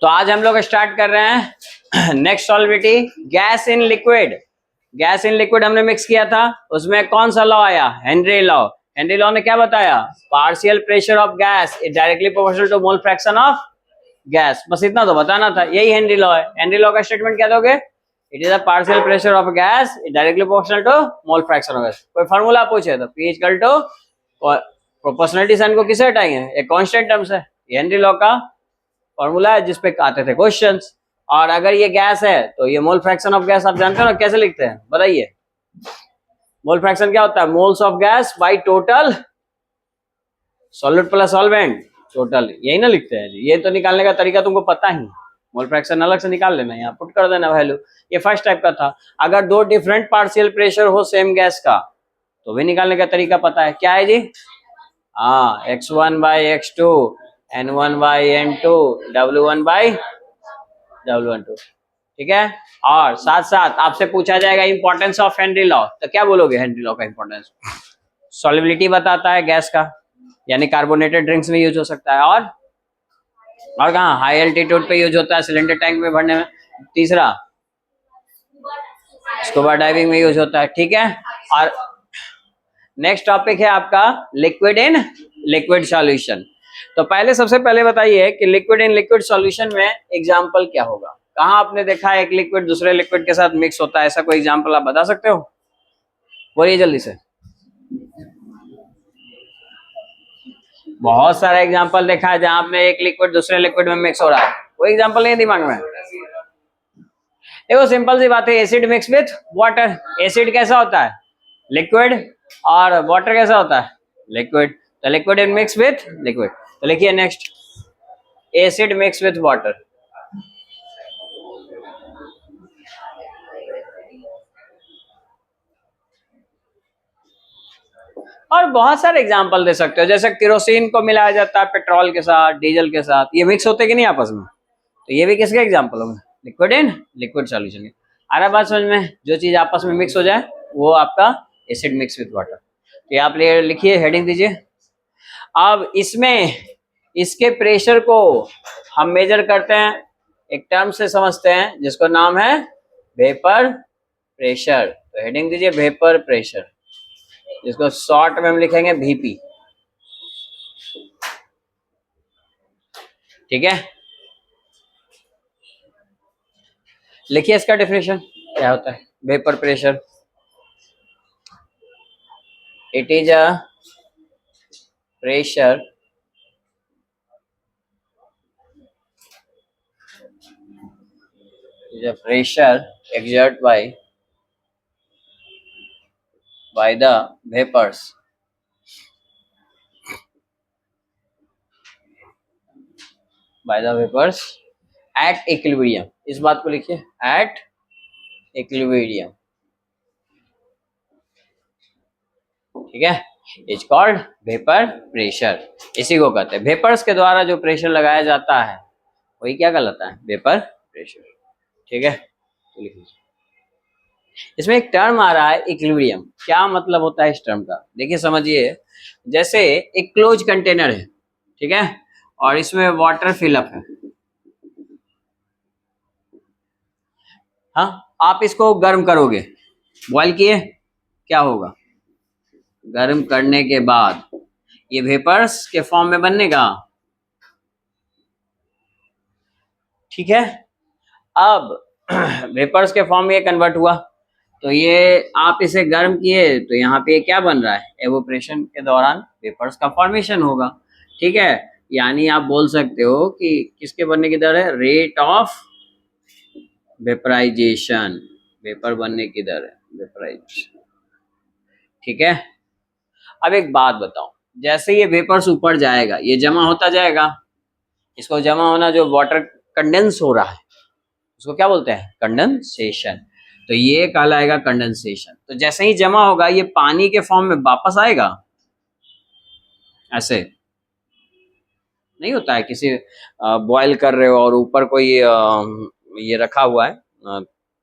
तो आज हम लोग स्टार्ट कर रहे हैं next solubility, gas in liquid. Gas in liquid हमने मिक्स किया था, उसमें कौन सा लॉ आया? Henry law. हेनरी लॉ ने क्या बताया? Partial pressure of gas is directly proportional to mole fraction of gas. बस इतना तो बताना था, यही हेनरी लॉ है। हेनरी लॉ का स्टेटमेंट क्या दोगे? It is a partial pressure of gas is directly proportional to mole fraction of gas. कोई फार्मूला पूछे तो P equal to proportionality sign को किसे हटाएंगे? एक कांस्टेंट टर्म से। हेनरी लॉ का फॉर्मूला है जिसपे आते थे क्वेश्चंस। और अगर ये गैस है तो ये मोल फ्रैक्शन ऑफ गैस आप जानते हो ना, कैसे लिखते हैं बताइए? मोल फ्रैक्शन क्या होता है? Moles of gas by total solid plus solvent total, यही ना लिखते हैं जी। ये तो निकालने का तरीका तुमको पता ही, मोल फ्रैक्शन अलग से निकाल लेना, यहाँ पुट कर देना वैल्यू। ये फर्स्ट टाइप का था। अगर दो डिफरेंट पार्शियल प्रेशर हो सेम गैस का तो भी निकालने का तरीका पता है। क्या है जी? हाँ, x1 by x2 n1 by n2 w1 by w12, ठीक है। और साथ साथ आपसे पूछा जाएगा इंपॉर्टेंस ऑफ हेनरी लॉ, तो क्या बोलोगे हेनरी लॉ का इंपॉर्टेंस? सॉल्युबिलिटी बताता है गैस का, यानी कार्बोनेटेड ड्रिंक्स में यूज हो सकता है। और कहाँ? हाई एल्टीट्यूड पे यूज होता है, सिलेंडर टैंक में भरने में। तीसरा, स्कूबा डाइविंग में यूज होता है, ठीक है। और नेक्स्ट टॉपिक है आपका लिक्विड इन लिक्विड सॉल्यूशन। तो पहले सबसे पहले बताइए कि लिक्विड इन लिक्विड सॉल्यूशन में एग्जांपल क्या होगा? कहाँ आपने देखा है एक लिक्विड दूसरे लिक्विड के साथ मिक्स होता है? ऐसा कोई एग्जांपल आप बता सकते हो? बोलिए जल्दी से। बहुत सारा एग्जांपल देखा है जहां आपने एक लिक्विड दूसरे लिक्विड में मिक्स हो रहा है। कोई एग्जांपल नहीं है दिमाग में? देखो सिंपल सी बात है, acid mix with water. Acid कैसा होता है? लिक्विड। और वाटर कैसा होता है? लिक्विड। तो liquid in mix with liquid. तो लिखिए next, acid mix with water. और बहुत सारे एग्जांपल दे सकते हो, जैसे केरोसिन को मिलाया जाता है पेट्रोल के साथ, डीजल के साथ, ये मिक्स होते कि नहीं आपस में? तो ये भी किसके एग्जांपल होंगे? लिक्विड इन लिक्विड सॉल्यूशन के। आ रहा बात समझ में? जो चीज आपस में मिक्स हो जाए वो आपका एसिड मिक्स विथ वाटर। तो आप लिखिए, हेडिंग दीजिए। अब इसमें इसके प्रेशर को हम मेजर करते हैं, एक टर्म से समझते हैं जिसको नाम है वेपर प्रेशर। तो हेडिंग दीजिए वेपर प्रेशर, जिसको शॉर्ट में हम लिखेंगे VP, ठीक है। लिखिए इसका डेफिनेशन क्या होता है vapour pressure. It is a pressure exerted by the vapors at equilibrium। इस बात को लिखिए, at equilibrium, ठीक है। It's called vapour pressure. इसी को कहते हैं, वेपर्स के द्वारा जो प्रेशर लगाया जाता है वही क्या कहलाता है? वेपर प्रेशर, ठीक है। तो लिख लीजिए। इसमें एक टर्म आ रहा है इक्विलिब्रियम। क्या मतलब होता है इस टर्म का? देखिए समझिए, जैसे एक क्लोज कंटेनर है, ठीक है, और इसमें वाटर फिलअप है। हाँ, आप इसको गर्म करोगे, बॉयल किए, क्या होगा? गर्म करने के बाद ये वेपर्स के फॉर्म में बनेगा, ठीक है। अब वेपर्स के फॉर्म में ये कन्वर्ट हुआ, तो ये आप इसे गर्म किए तो यहाँ पे क्या बन रहा है? एवोपरेशन के दौरान वेपर्स का फॉर्मेशन होगा, ठीक है। यानी आप बोल सकते हो कि किसके बनने की दर है? रेट ऑफ वेपराइजेशन, वेपर बनने की दर है वेपराइजेशन, ठीक है। अब एक बात बताओ, जैसे ये वेपर्स ऊपर जाएगा ये जमा होता जाएगा, इसको जमा होना, जो वाटर कंडेंस हो रहा है उसको क्या बोलते हैं? कंडेंसेशन। तो ये कहलाएगा कंडेंसेशन। तो जैसे ही जमा होगा ये पानी के फॉर्म में वापस आएगा, ऐसे नहीं होता है। किसी बॉयल कर रहे हो और ऊपर कोई ये रखा हुआ है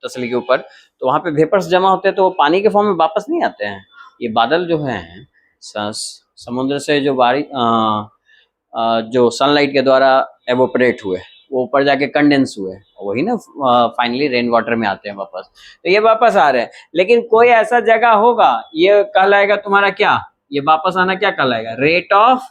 तसली के ऊपर, तो वहां पे वेपर्स जमा होते हैं तो वो पानी के फॉर्म में वापस नहीं आते हैं। ये बादल जो है समुद्र से जो जो सनलाइट के द्वारा एवोपरेट हुए, वो ऊपर जाके कंडेंस हुए, वही ना फाइनली रेन वाटर में आते हैं वापस, तो ये वापस आ रहे हैं। लेकिन कोई ऐसा जगह होगा, ये कहलाएगा तुम्हारा क्या, ये वापस आना क्या कहलाएगा, रेट ऑफ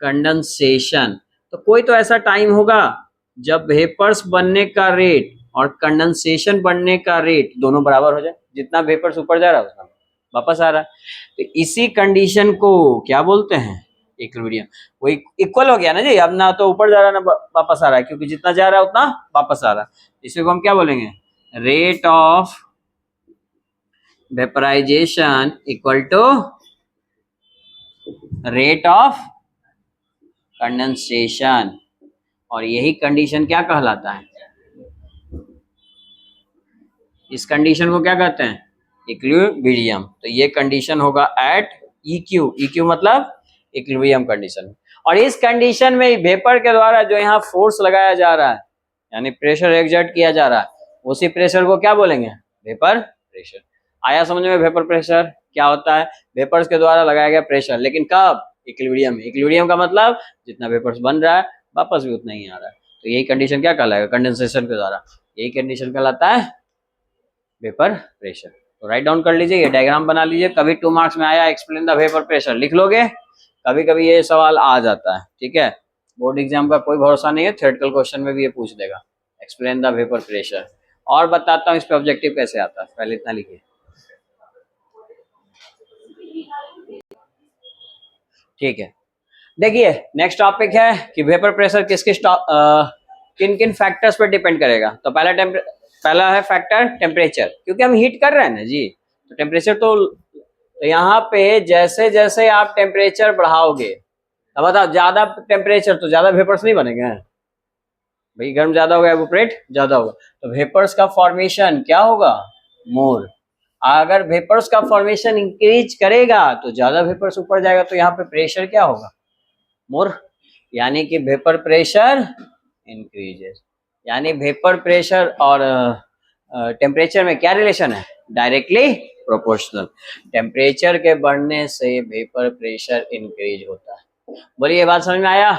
कंडेंसेशन। तो कोई तो ऐसा टाइम होगा जब वेपर्स बनने का रेट और कंडेंसेशन बनने का रेट दोनों बराबर हो जाए, जितना वेपर्स ऊपर जा रहा है उतना वापस आ रहा है। तो इसी कंडीशन को क्या बोलते हैं, इक्विलिब्रियम। वो इक्वल हो गया ना जी, अब ना तो ऊपर जा रहा है ना वापस आ रहा है, क्योंकि जितना जा रहा है उतना वापस आ रहा है। इसी को हम क्या बोलेंगे, rate of vaporization equal to rate of condensation. और यही कंडीशन क्या कहलाता है, इस कंडीशन को क्या कहते हैं, इक्विलिब्रियम। तो ये कंडीशन होगा एट EQ, EQ मतलब इक्विलिब्रियम कंडीशन। और इस कंडीशन में वेपर के द्वारा जो यहाँ फोर्स लगाया जा रहा है, यानी प्रेशर एक्सर्ट किया जा रहा है, उसी प्रेशर को क्या बोलेंगे, वेपर प्रेशर। आया समझ में, वेपर प्रेशर क्या होता है, वेपर्स के द्वारा लगाया गया प्रेशर, लेकिन कब, इक्विलिब्रियम में। इक्विलिब्रियम का मतलब जितना वेपर्स बन रहा है वापस भी उतना ही आ रहा है। तो यही कंडीशन क्या कहलाएगा, कंडेंसेशन के द्वारा, यही कंडीशन कहलाता है वेपर प्रेशर। तो राइट डाउन कर लीजिए, ये डायग्राम बना लीजिए। कभी 2 मार्क्स में आया एक्सप्लेन द वेपर प्रेशर, लिख लोगे, कभी कभी ये सवाल आ जाता है, ठीक है। बोर्ड एग्जाम का कोई भरोसा नहीं है, थ्योरेटिकल क्वेश्चन में भी ये पूछ देगा, एक्सप्लेन द वेपर प्रेशर। और बताता हूँ इस पे ऑब्जेक्टिव कैसे आता है, पहले इतना लिखिए। ठीक है, देखिए नेक्स्ट टॉपिक है कि वेपर प्रेशर किन किन फैक्टर्स पर डिपेंड करेगा। तो पहला है फैक्टर टेम्परेचर, क्योंकि हम हीट कर रहे हैं ना जी, तो टेम्परेचर तो यहाँ पे जैसे जैसे आप टेम्परेचर बढ़ाओगे, अब बताओ ज्यादा टेम्परेचर तो ज्यादा वेपर्स नहीं बनेंगे भाई, गर्म ज्यादा होगा एवोपरेट ज्यादा होगा, तो वेपर्स का फॉर्मेशन क्या होगा, मोर। अगर वेपर्स का फॉर्मेशन इंक्रीज करेगा तो ज्यादा वेपर्स ऊपर जाएगा, तो यहाँ पे प्रेशर क्या होगा, मोर। यानी कि वेपर प्रेशर इंक्रीजेस, यानी वेपर प्रेशर और टेम्परेचर में क्या रिलेशन है, डायरेक्टली प्रोपोर्शनल। टेम्परेचर के बढ़ने से वेपर प्रेशर इंक्रीज होता है। बोलिए ये बात समझ में आया।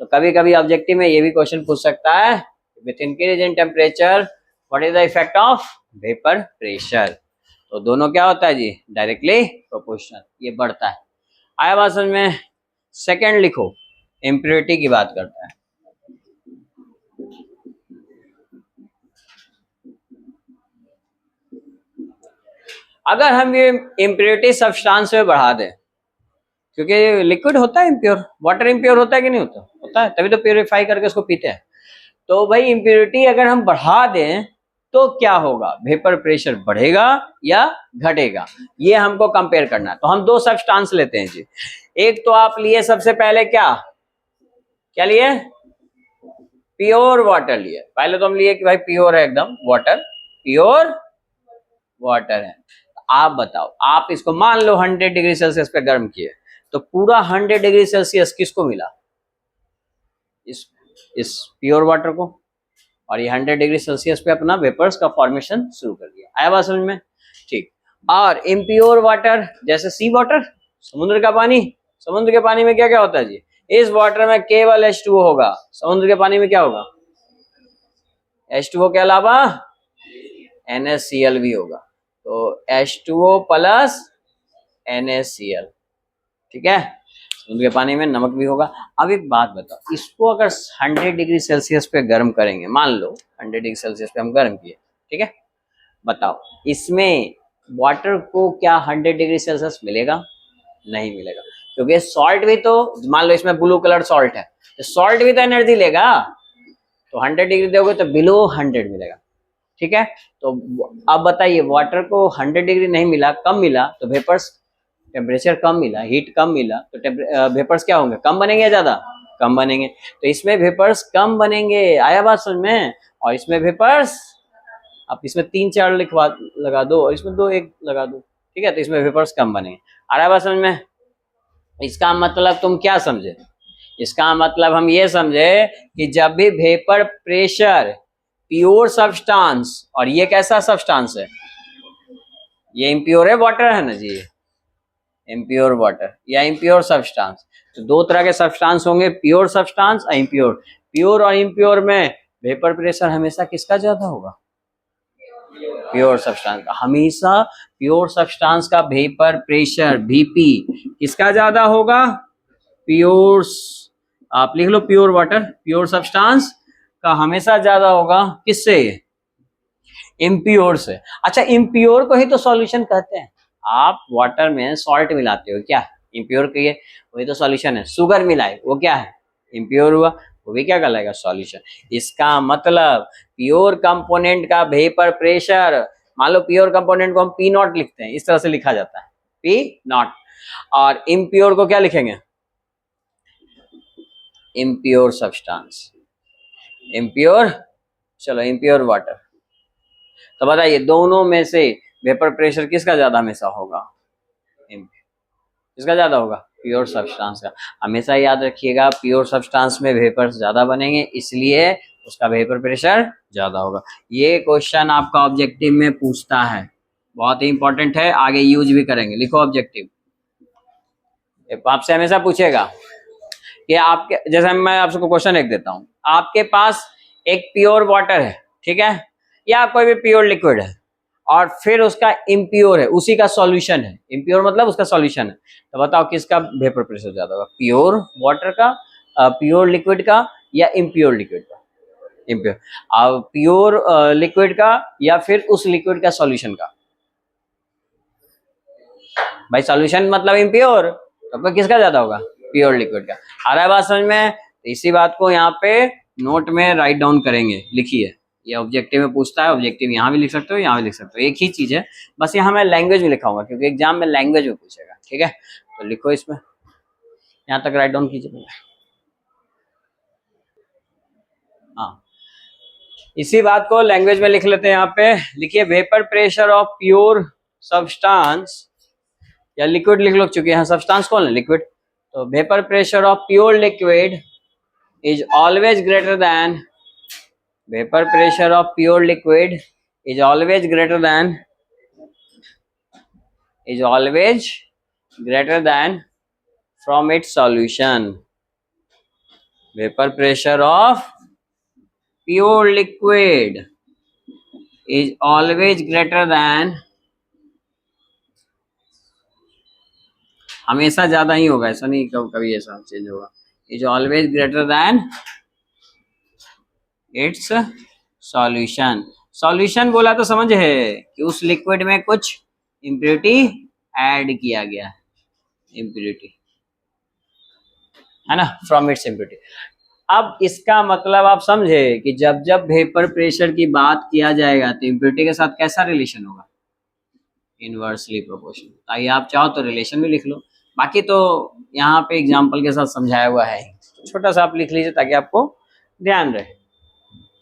तो कभी कभी ऑब्जेक्टिव में ये भी क्वेश्चन पूछ सकता है, with increase in temperature what is the effect of vapour pressure. तो दोनों क्या होता है जी, डायरेक्टली प्रोपोर्शनल, ये बढ़ता है। आया बात समझ में। सेकंड लिखो, इम्प्योरिटी की बात करता है। अगर हम ये इम्प्योरिटी सब्सटेंस में बढ़ा दें, क्योंकि लिक्विड होता है इम्प्योर, वाटर इम्प्योर होता है कि नहीं होता, होता है, तभी तो प्योरीफाई करके उसको पीते हैं। तो भाई इम्प्योरिटी अगर हम बढ़ा दें तो क्या होगा, वेपर प्रेशर बढ़ेगा या घटेगा, ये हमको कंपेयर करना है। तो हम दो सब्सटेंस लेते हैं जी। एक तो आप लिए सबसे पहले क्या क्या लिए, प्योर वाटर लिए। पहले तो हम लिए कि भाई प्योर है एकदम वाटर, प्योर वाटर है। आप बताओ, आप इसको मान लो 100 डिग्री सेल्सियस पे गर्म किए, तो पूरा 100 डिग्री सेल्सियस किसको मिला, इस प्योर वाटर को। और ये 100 डिग्री सेल्सियस पे अपना वेपर्स का फॉर्मेशन शुरू कर दिया। आया बात समझ में, ठीक। और इम्प्योर वाटर जैसे सी वाटर, समुद्र का पानी, समुद्र के पानी में क्या क्या होता है जी, इस वाटर में केवल H2O होगा, समुद्र के पानी में क्या होगा, H2O के अलावा NaCl भी होगा। तो H2O प्लस NaCl, ठीक है। समुद्र के पानी में नमक भी होगा। अब एक बात बताओ, इसको अगर 100 डिग्री सेल्सियस पे गर्म करेंगे, मान लो 100 डिग्री सेल्सियस पे हम गर्म किए, ठीक है, बताओ इसमें वाटर को क्या 100 डिग्री सेल्सियस मिलेगा, नहीं मिलेगा, क्योंकि सॉल्ट भी तो, मान लो इसमें ब्लू कलर सॉल्ट है, तो सॉल्ट भी तो एनर्जी लेगा, तो 100 डिग्री दोगे तो बिलो 100 मिलेगा, ठीक है। तो अब बताइए वाटर को 100 डिग्री नहीं मिला, कम मिला, तो वेपर्स टेम्परेचर कम मिला, हीट कम मिला, तो वेपर्स क्या होंगे, कम बनेंगे या ज्यादा, कम बनेंगे। तो इसमें वेपर्स कम बनेंगे। आया बात समझ में। और इसमें वेपर्स, आप इसमें 3-4 लिखवा लगा दो और इसमें 2-1 लगा दो, ठीक है, तो इसमें वेपर्स कम बनेंगे। आया बात समझ में। इसका मतलब तुम क्या समझे, इसका मतलब हम ये समझे कि जब भी वेपर प्रेशर प्योर सब्सटेंस, और ये कैसा सब्सटेंस है, ये इम्प्योर है वाटर है ना जी, इम्प्योर वाटर या इम्प्योर सब्सटेंस। तो दो तरह के सब्सटेंस होंगे, प्योर सब्सटेंस और इम्प्योर। प्योर और इम्प्योर में वेपर प्रेशर हमेशा किसका ज्यादा होगा? प्योर सब्सटेंस का। हमेशा प्योर सब्सटेंस का वेपर प्रेशर वीपी किसका ज्यादा होगा? प्योर, आप लिख लो प्योर वाटर, प्योर सब्सटेंस का हमेशा ज्यादा होगा किससे? इम्प्योर से। अच्छा, इम्प्योर को ही तो सॉल्यूशन कहते हैं। आप वाटर में सॉल्ट मिलाते हो, क्या इम्प्योर कहिए? वही तो सॉल्यूशन है। शुगर मिलाए, वो क्या है? इम्प्योर हुआ, वो भी क्या कहलाएगा? सॉल्यूशन। इसका मतलब प्योर कंपोनेंट का वेपर प्रेशर, मान लो प्योर कंपोनेंट को हम पी नॉट लिखते हैं, इस तरह से लिखा जाता है पी नॉट, और इम्प्योर को क्या लिखेंगे? इम्प्योर सब्सटेंस, इम्प्योर, चलो इम्प्योर वाटर। तो बताइए दोनों में से वेपर प्रेशर किसका ज्यादा हमेशा होगा? किसका ज्यादा होगा? प्योर सब्सटेंस का। हमेशा याद रखिएगा प्योर सब्सटेंस में वेपर ज्यादा बनेंगे, इसलिए उसका वेपर प्रेशर ज्यादा होगा। ये क्वेश्चन आपका ऑब्जेक्टिव में पूछता है, बहुत ही इंपॉर्टेंट है, आगे यूज भी करेंगे। लिखो ऑब्जेक्टिव, आपसे हमेशा पूछेगा कि आपके, जैसे मैं आपको क्वेश्चन एक देता हूँ, आपके पास एक प्योर वाटर है, ठीक है, या कोई भी प्योर लिक्विड है, और फिर उसका इम्प्योर है, उसी का सॉल्यूशन है, इम्प्योर मतलब उसका सॉल्यूशन है, तो बताओ किसका वेपर प्रेशर ज्यादा होगा? प्योर वाटर का, प्योर लिक्विड का, या इम्प्योर लिक्विड का? इम्प्योर। प्योर लिक्विड का या फिर उस लिक्विड का सॉल्यूशन का? भाई सॉल्यूशन मतलब इम्प्योर, तो किसका ज्यादा होगा? प्योर लिक्विड का। आ रहा है बात समझ में? तो इसी बात को यहाँ पे नोट में राइट डाउन करेंगे, लिखिए। ये ऑब्जेक्टिव में पूछता है, ऑब्जेक्टिव यहाँ भी लिख सकते हो, यहाँ भी लिख सकते हो, एक ही चीज है, बस यहाँ मैं लैंग्वेज में लिखाऊंगा क्योंकि एग्जाम में लैंग्वेज में पूछेगा, ठीक है? तो लिखो इसमें, यहाँ तक राइट डाउन कीजिए। हाँ, इसी बात को लैंग्वेज में लिख लेते हैं। यहाँ पे लिखिए vapour pressure of pure substance, या लिक्विड लिख लो, चूंकि यहाँ सब्सटेंस कौन है? लिक्विड। तो vapour pressure of pure liquid is always greater than, vapor pressure of pure liquid is always greater than, is always greater than from its solution. Vapor pressure of pure liquid is always greater than, हमेशा ज्यादा ही होगा, ऐसा नहीं कभी ऐसा change होगा, is always greater than its solution। Solution बोला तो समझ है कि उस लिक्विड में कुछ इम्प्योरिटी ऐड किया गया, इम्प्योरिटी है ना, फ्रॉम इट्स इम्प्योरिटी। अब इसका मतलब आप समझे कि जब जब वेपर प्रेशर की बात किया जाएगा तो इम्प्योरिटी के साथ कैसा रिलेशन होगा? Inversely proportional. आइए आप चाहो तो रिलेशन भी लिख लो, बाकी तो यहाँ पे एग्जाम्पल के साथ समझाया हुआ है, छोटा सा आप लिख लीजिए ताकि आपको ध्यान रहे,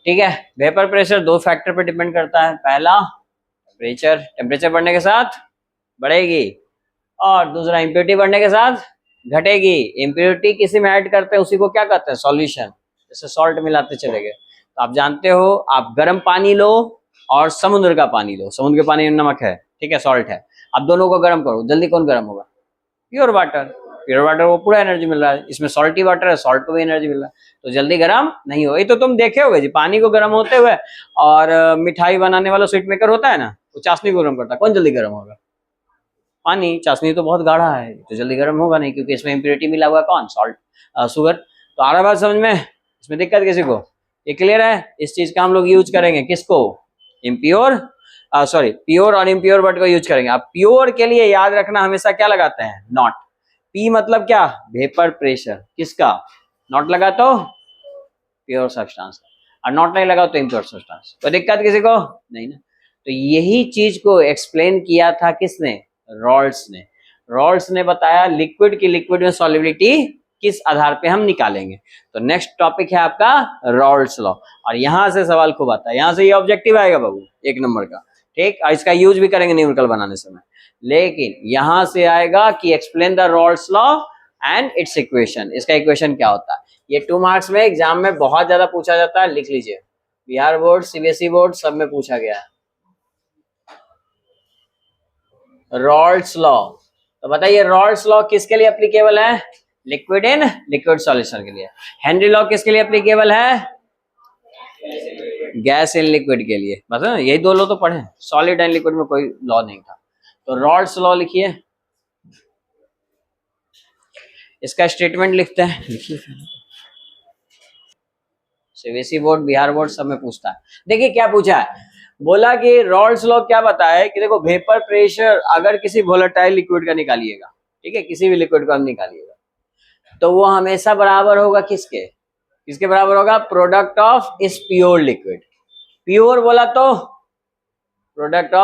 ठीक है? वेपर प्रेशर दो फैक्टर पर डिपेंड करता है, पहला टेम्परेचर, टेम्परेचर बढ़ने के साथ बढ़ेगी, और दूसरा इम्प्योरिटी बढ़ने के साथ घटेगी। इम्प्योरिटी किसी में ऐड करते हैं उसी को क्या कहते हैं? सॉल्यूशन। जैसे सॉल्ट मिलाते चले गए, तो आप जानते हो, आप गर्म पानी लो और समुद्र का पानी लो, समुद्र के पानी में नमक है, ठीक है, सॉल्ट है, आप दोनों को गर्म करो, जल्दी कौन गर्म होगा? Pure water. प्योर वाटर को पूरा एनर्जी मिल रहा है, इसमें सॉल्टी वाटर है, सॉल्ट को भी एनर्जी मिल रहा है, तो जल्दी गर्म नहीं हो। ये तो तुम देखे होगे जी, पानी को गर्म होते हुए, और मिठाई बनाने वाला स्वीट मेकर होता है ना, वो चाशनी को गर्म करता है, कौन जल्दी गर्म होगा? पानी। चाशनी तो बहुत गाढ़ा है, तो जल्दी गर्म होगा नहीं, क्योंकि इसमें इम्प्योरिटी मिला हुआ है, कौन? Salt, sugar. तो आ रहा बात समझ में? इसमें दिक्कत किसी को? ये क्लियर है? इस चीज का हम लोग यूज करेंगे किसको? इम्प्योर, सॉरी, प्योर और इम्प्योर वर्ड को यूज करेंगे। अब प्योर के लिए याद रखना हमेशा क्या लगाते हैं? नॉट। पी मतलब क्या? Vapour pressure. किसका? नॉट लगा तो प्योर सब्सटेंस, और नॉट नहीं लगा तो इम्प्योर सब्सटेंस। तो दिक्कत किसी को नहीं ना? तो यही चीज को एक्सप्लेन किया था किसने? रॉल्स ने। रॉल्स ने बताया लिक्विड की लिक्विड में सॉल्युबिलिटी किस आधार पे हम निकालेंगे। तो नेक्स्ट टॉपिक है आपका रॉल्स लॉ, और यहां से सवाल खूब आता है, यहां से ये ऑब्जेक्टिव आएगा बाबू, एक नंबर का, ठीक? और इसका यूज भी करेंगे न्यूमेरिकल बनाने समय, लेकिन यहां से आएगा कि explain the Rawls law and it's equation. इसका इक्वेशन क्या होता है? ये 2 मार्क्स में एग्जाम में बहुत ज्यादा पूछा जाता है, लिख लीजिए। बिहार बोर्ड, सीबीएसई बोर्ड, सब में पूछा गया है। रॉल्स लॉ, तो बताइए रॉल्स लॉ किसके लिए एप्लीकेबल है? लिक्विड इन लिक्विड सॉल्यूशन के लिए। हेनरी लॉ किसके लिए एप्लीकेबल है? गैस इन लिक्विड के लिए। बस यही दो लॉ तो पढ़े, सॉलिड एंड लिक्विड में कोई लॉ नहीं था। तो रॉल्स लॉ लिखिए, इसका स्टेटमेंट लिखते हैं, लिखिए। सीबीएसई बोर्ड, बिहार बोर्ड सब में पूछता है। देखिए क्या पूछा है, बोला कि रॉल्स लॉ क्या बताया है कि देखो वेपर प्रेशर अगर किसी वोलेटाइल लिक्विड का निकालिएगा, ठीक है, किसी भी लिक्विड का हम निकालिएगा, तो वो हमेशा बराबर होगा किसके? किसके बराबर होगा? प्रोडक्ट ऑफ इस प्योर लिक्विड। प्योर बोला तो product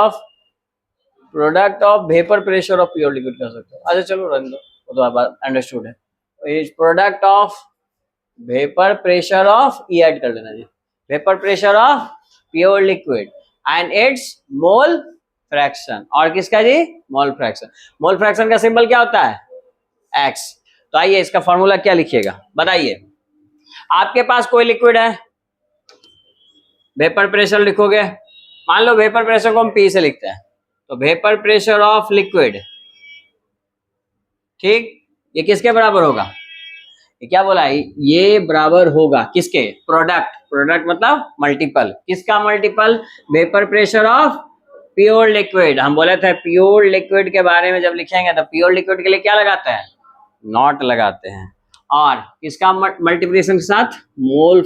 of vapour pressure of pure liquid कर सकते हो। अच्छा चलो रन दो, वो तो अंडरस्टूड है। Is product of vapour pressure of, ई ऐड कर लेना जी, vapour pressure of pure liquid and its mole fraction. और किसका जी? Mole fraction. मोल फ्रैक्शन का सिंबल क्या होता है? एक्स। तो आइए इसका फॉर्मूला क्या लिखिएगा, बताइए। आपके पास कोई लिक्विड है, वेपर प्रेशर लिखोगे, मान लो वेपर प्रेशर को हम पी से लिखते हैं, तो वेपर प्रेशर ऑफ लिक्विड, ठीक, ये किसके बराबर होगा? ये क्या बोला है? ये बराबर होगा किसके? प्रोडक्ट मतलब मल्टीपल। किसका multiple? Vapour pressure of pure liquid. हम बोले थे प्योर लिक्विड के बारे में जब लिखेंगे तो प्योर लिक्विड के लिए क्या लगाते हैं? नॉट लगाते हैं। और किसका मल्टीप्लिकेशन के साथ? मोल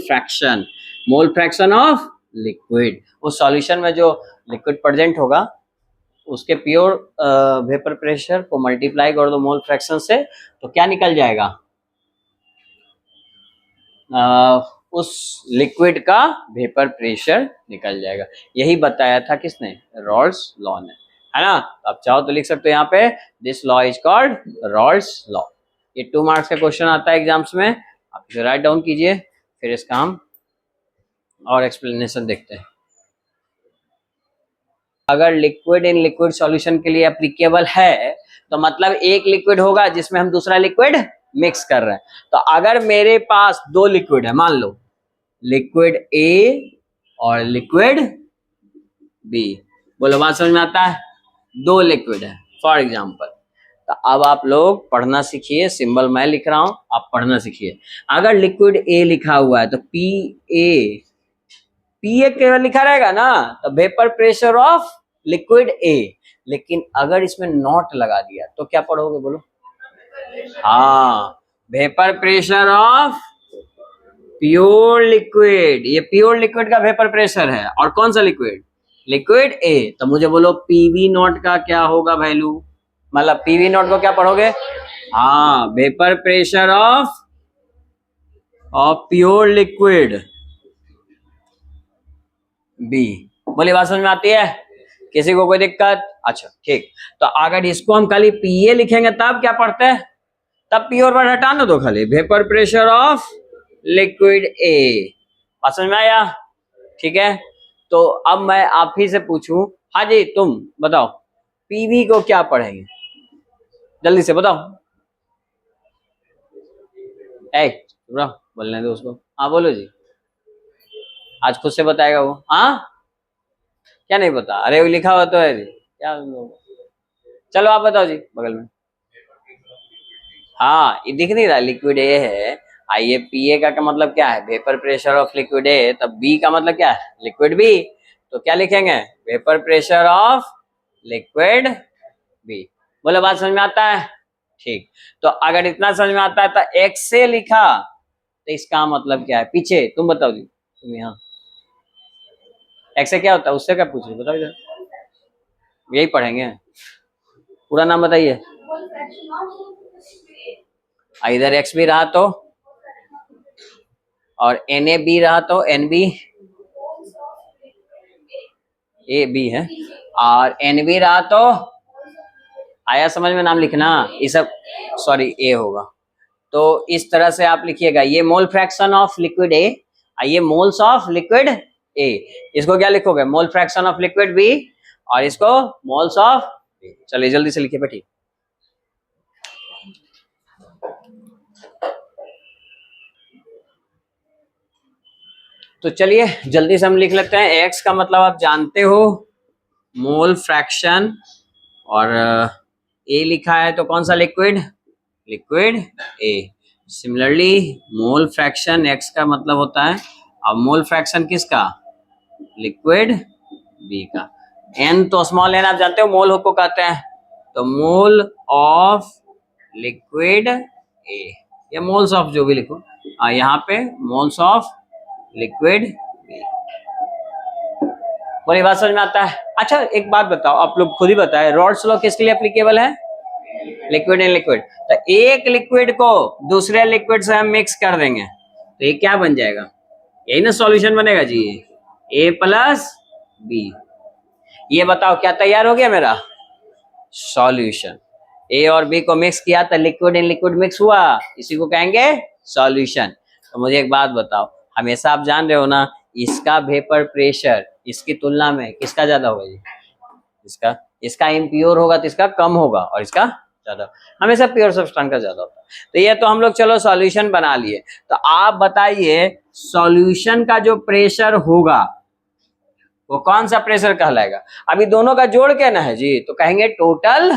फ्रैक्शन ऑफ लिक्विड। उस सॉल्यूशन में जो लिक्विड प्रेजेंट होगा उसके प्योर वेपर प्रेशर को मल्टीप्लाई कर दो मोल फ्रैक्शन से, तो क्या निकल जाएगा? उस लिक्विड का वेपर प्रेशर निकल जाएगा। यही बताया था किसने? रॉल्स लॉ ने, है ना। आप चाहो तो लिख सकते हो यहाँ पे, this law is called Rawls law. ये 2 मार्क्स का क्वेश्चन आता है एग्जाम्स में, आप इसे राइट डाउन कीजिए, फिर इसका हम और एक्सप्लेनेशन देखते हैं। अगर लिक्विड इन लिक्विड सॉल्यूशन के लिए एप्लीकेबल है तो मतलब एक लिक्विड होगा जिसमें हम दूसरा लिक्विड मिक्स कर रहे हैं। तो अगर मेरे पास 2 लिक्विड है, मान लो लिक्विड ए और लिक्विड बी, बोलो बात समझ में आता है? 2 लिक्विड है फॉर एग्जाम्पल। तो अब आप लोग पढ़ना सीखिए, सिंबल मैं लिख रहा हूं, आप पढ़ना सीखिए। अगर लिक्विड ए लिखा हुआ है तो पी ए केवल लिखा रहेगा ना, तो वेपर प्रेशर ऑफ लिक्विड ए। लेकिन अगर इसमें नॉट लगा दिया तो क्या पढ़ोगे, बोलो? हाँ, vapour pressure of pure liquid. ये प्योर लिक्विड का वेपर प्रेशर है, और कौन सा लिक्विड? Liquid A. तो मुझे बोलो पीवी नॉट का क्या होगा वैल्यू, मतलब पीवी नॉट को क्या पढ़ोगे? हाँ, vapour pressure of pure liquid B. बोलिए बात समझ में आती है? किसी को कोई दिक्कत? अच्छा ठीक। तो अगर इसको हम खाली पीए लिखेंगे तब क्या पढ़ते हैं? तब पी और वर्ड हटाना दो, खाली वेपर प्रेशर ऑफ लिक्विड ए। बात समझ में आया? ठीक है। तो अब मैं आप ही से पूछूं, हाँ जी तुम बताओ पीवी को क्या पढ़ेंगे, जल्दी से बताओ। बोलने दो उसको। हाँ बोलो जी, आज खुद से बताएगा वो। हाँ क्या नहीं पता? अरे वो लिखा हुआ तो है जी, क्या चलो आप बताओ जी बगल में। हाँ ये दिख नहीं रहा, लिक्विड ए है। आइए पीए का मतलब क्या है? Vapour pressure of liquid A. तब बी का मतलब क्या है? Liquid B. तो क्या लिखेंगे? Vapour pressure of liquid B. बोलो बात समझ में आता है? ठीक। तो अगर इतना समझ में आता है तो एक्स से लिखा तो इसका मतलब क्या है? पीछे तुम बताओ जी, तुम यहाँ एक्स से क्या होता है, उससे क्या पूछ रहे बताओ इधर, यही पढ़ेंगे। पूरा नाम बताइए। इधर एक्स भी रहा तो, और एन ए बी रहा तो एन बी ए बी है, और एन बी रहा तो आया समझ में? नाम लिखना ये सब, सॉरी ए होगा। तो इस तरह से आप लिखिएगा, ये mole fraction of liquid A, ये मोल्स ऑफ लिक्विड ए। इसको क्या लिखोगे? Mole fraction of liquid B, और इसको मोल्स ऑफ बी। चलिए जल्दी से लिखिए बेटी। तो चलिए जल्दी से हम लिख लेते हैं। एक्स का मतलब आप जानते हो, मोल फ्रैक्शन, और ए लिखा है तो कौन सा liquid? Liquid A. Similarly mole fraction x का मतलब होता है, अब मोल फ्रैक्शन किसका? लिक्विड बी का। n तो स्मॉल n आप जानते हो मोल को कहते हैं, तो मोल ऑफ लिक्विड ए या मोल्स ऑफ जो भी लिखो, यहाँ पे मोल्स ऑफ लिक्विड बी। बोलिए बात समझ में आता है? अच्छा एक बात बताओ, आप लोग खुद ही बताए, रॉल्स लॉ किसके लिए एप्लीकेबल है? Liquid in liquid. तो एक लिक्विड को दूसरे लिक्विड से हम मिक्स कर देंगे तो ये क्या बन जाएगा? यही ना सॉल्यूशन बनेगा जी, ए प्लस बी। ये बताओ क्या तैयार हो गया मेरा सॉल्यूशन? ए और बी को मिक्स किया तो लिक्विड इन लिक्विड मिक्स हुआ, इसी को कहेंगे सॉल्यूशन। तो मुझे एक बात बताओ, हमेशा आप जान रहे हो ना, इसका वेपर प्रेशर इसकी तुलना में किसका ज्यादा होगा जी? इसका इम्प्योर होगा तो इसका कम होगा, और इसका ज्यादा, हमेशा प्योर सब्सटेंस का ज्यादा होता है। तो ये तो हम लोग चलो सॉल्यूशन बना लिए। तो आप बताइए सॉल्यूशन का जो प्रेशर होगा वो कौन सा प्रेशर कहलाएगा? अभी दोनों का जोड़ के ना है जी, तो कहेंगे टोटल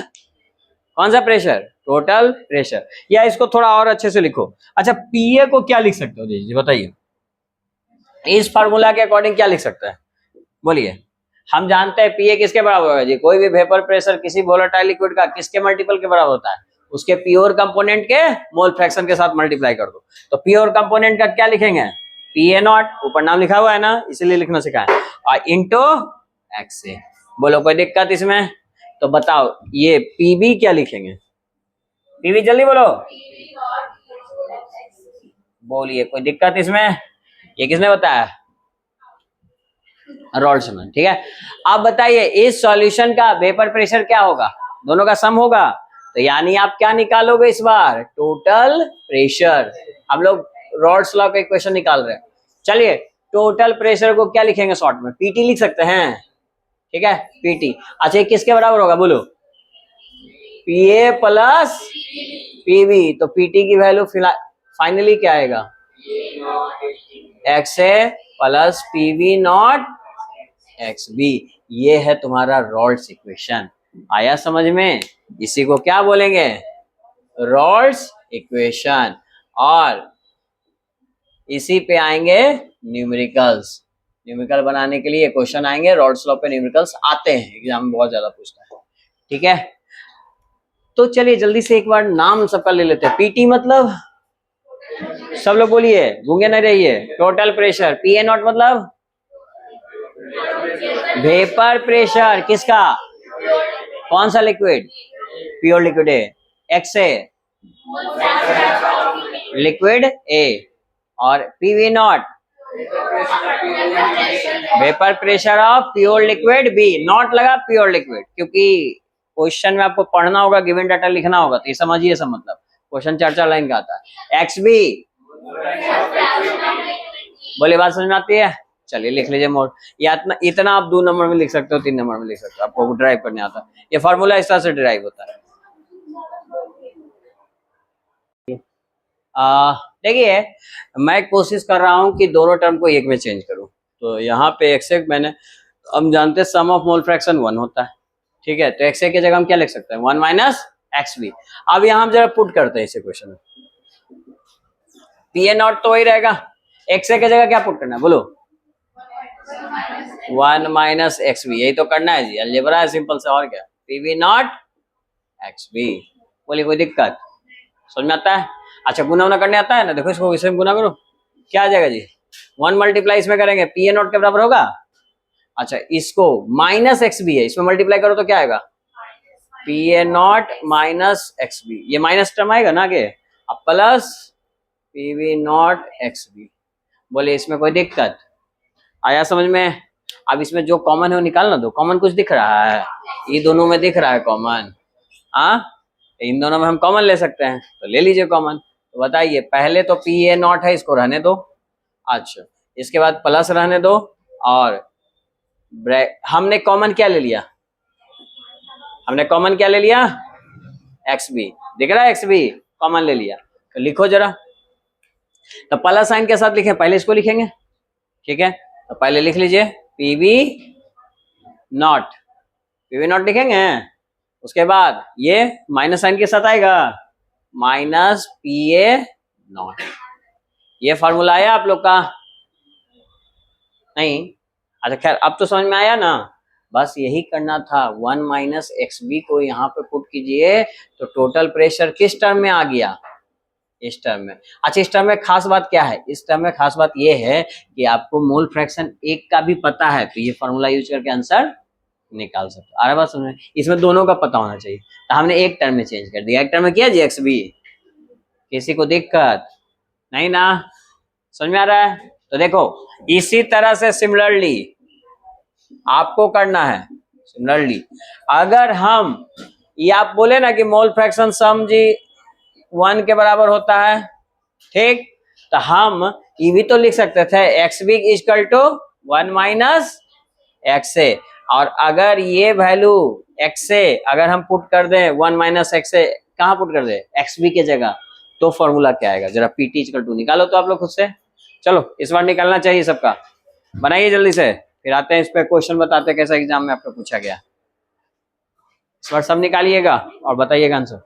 कौन सा प्रेशर? Total pressure. या इसको थोड़ा और अच्छे से लिखो। अच्छा पीए को क्या लिख सकते हो जी बताइए, इस फार्मूला के अकॉर्डिंग क्या लिख सकता है? बोलिए। हम जानते हैं पीए किसके बराबर होगा जी? कोई भी वेपर प्रेशर किसी वोलेटाइल लिक्विड का किसके मल्टीपल के बराबर होता है? उसके प्योर कंपोनेंट के मोल फ्रैक्शन के साथ मल्टीप्लाई कर दो। तो प्योर कंपोनेंट का क्या लिखेंगे? पीए नॉट, ऊपर नाम लिखा हुआ है ना, इसीलिए लिखना सिखाया, और इंटू एक्स से। बोलो कोई दिक्कत इसमें? तो बताओ ये पीबी क्या लिखेंगे? पीबी जल्दी बोलो, बोलिए कोई दिक्कत इसमें? ये किसने बताया? रॉल्समैन। ठीक है, अब बताइए इस सॉल्यूशन का वेपर प्रेशर क्या होगा? दोनों का सम होगा, तो यानी आप क्या निकालोगे इस बार? Total pressure. हम लोग रॉल्स लॉ का इक्वेशन निकाल रहे हैं। चलिए टोटल प्रेशर को क्या लिखेंगे शॉर्ट में? पीटी लिख सकते हैं, ठीक है पीटी। अच्छा ये किसके बराबर होगा बोलो? PA plus PV. तो पीटी की वैल्यू फाइनली क्या आएगा? X A plus PV not X B. ये है तुम्हारा रॉल्स इक्वेशन। आया समझ में? इसी को क्या बोलेंगे? Raoult's equation. और इसी पे आएंगे न्यूमेरिकल्स। न्यूमेरिकल बनाने के लिए क्वेश्चन आएंगे, रॉल्स लॉ पे न्यूमेरिकल्स आते हैं, एग्जाम में बहुत ज्यादा पूछता है। ठीक है, तो चलिए जल्दी से एक बार नाम सबका ले लेते हैं। पीटी मतलब सब लोग बोलिए, गूंगे नहीं रहिए। Total pressure. पीए नॉट मतलब वेपर प्रेशर किसका? कौन सा लिक्विड? Pure liquid A. X A liquid A, और PV not vapour pressure of pure liquid B. Not लगा प्योर लिक्विड, क्योंकि क्वेश्चन में आपको पढ़ना होगा, गिवन डाटा लिखना होगा, तो ये समझिए सब मतलब क्वेश्चन 4-4 लाइन का आता है। एक्स बी, बोलिए बात समझ में आती है? चलिए लिख लीजिए मोड, या इतना आप 2 नंबर में लिख सकते हो, 3 नंबर में लिख सकते हो, आपको ड्राइव करने आता है। ये फॉर्मूला इस तरह से ड्राइव होता है। देखिए मैं कोशिश कर रहा हूं कि दोनों टर्म को एक में चेंज करूं। तो यहाँ पे एक्स ए मैंने, हम जानते हैं सम ऑफ मोल फ्रैक्शन 1 होता है, ठीक है, तो एक्स ए की जगह हम क्या लिख सकते हैं? 1 माइनस एक्स बी। अब यहाँ हम जरा पुट करते हैं इस इक्वेशन में, पी ए नॉट तो वही रहेगा, एक्स ए की जगह क्या पुट करना है बोलो? 1 माइनस एक्स बी। यही तो करना है जी, अलजेब्रा है सिंपल से, और क्या? P V not X B. बोलिए कोई दिक्कत? समझ में आता है? अच्छा गुना उना करने आता है ना? देखो इसको इसमें गुना करो, क्या आ जाएगा जी? 1 मल्टीप्लाई इसमें करेंगे, पी ए नॉट के बराबर होगा। अच्छा इसको माइनस एक्स बी है, इसमें मल्टीप्लाई करो तो क्या आएगा? P A not minus X B. ये माइनस टर्म आएगा ना आगे, अब plus P V not X B. बोले इसमें कोई दिक्कत? आया समझ में? अब इसमें जो कॉमन है वो निकालना दो। कॉमन कुछ दिख रहा है? ये दोनों में दिख रहा है कॉमन। हाँ इन दोनों में हम कॉमन ले सकते हैं, तो ले लीजिए कॉमन। तो बताइए पहले तो पी ए नॉट है, इसको रहने दो। अच्छा इसके बाद प्लस रहने दो, और हमने कॉमन क्या ले लिया? हमने कॉमन क्या ले लिया? X B. दिख रहा है एक्स बी कॉमन ले लिया, तो लिखो जरा। तो प्लस साइन के साथ लिखें, पहले इसको लिखेंगे, ठीक है, तो पहले लिख लीजिए पीवी नॉट। पीवी नॉट लिखेंगे, उसके बाद ये माइनस साइन के साथ आएगा, माइनस PA0। ये फॉर्मूला आया आप लोग का? नहीं? अच्छा खैर, अब तो समझ में आया ना। बस यही करना था, 1 माइनस XB को यहाँ पे पुट कीजिए तो टोटल प्रेशर किस टर्म में आ गया? इस टर्म में। अच्छा, इस टर्म में खास बात क्या है? इस टर्म में खास बात ये है कि आपको मोल फ्रैक्शन एक का भी पता है तो ये फॉर्मूला यूज करके आंसर निकाल सकते हो। अरे बात समझ, इसमें दोनों का पता होना चाहिए। तो हमने एक टर्म में चेंज कर दिया, एक टर्म में किया जी XB। किसी को दिक्कत नहीं ना? समझ में आ रहा है? तो देखो, इसी तरह से सिमिलरली आपको करना है। सिमिलरली अगर हम ये आप बोले ना कि मोल फ्रैक्शन सम जी 1 के बराबर होता है, ठीक, तो हम ये भी तो लिख सकते थे XB equal to 1 minus XA। और अगर ये वैल्यू XA अगर हम पुट कर दें 1 माइनस XA, कहाँ पुट कर दें? XB के जगह, तो फॉर्मूला क्या आएगा? जरा PT इक्वल टू निकालो तो आप लोग खुद से। चलो इस बार निकालना चाहिए सबका, बनाइए जल्दी से, फिर आते हैं इस पे क्वेश्चन बताते हैं कैसा एग्जाम में आपको पूछा गया। इस बार सब निकालिएगा और बताइएगा आंसर।